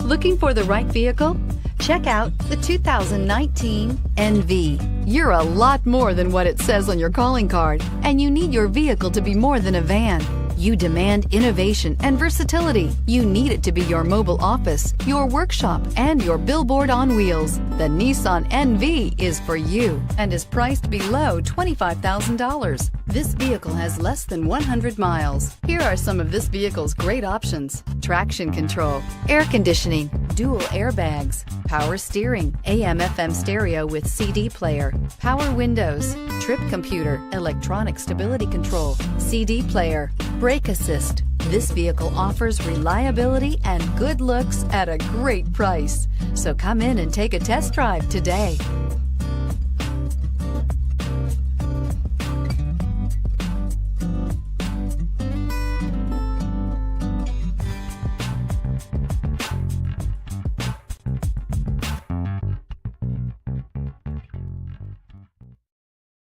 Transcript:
Looking for the right vehicle? Check out the 2019 NV. You're a lot more than what it says on your calling card, and you need your vehicle to be more than a van. You demand innovation and versatility. You need it to be your mobile office, your workshop, and your billboard on wheels. The Nissan NV is for you and is priced below $25,000. This vehicle has less than 100 miles. Here are some of this vehicle's great options: traction control, air conditioning, dual airbags, power steering, AM/FM stereo with CD player, power windows, trip computer, electronic stability control, CD player, brake assist. This vehicle offers reliability and good looks at a great price. So come in and take a test drive today.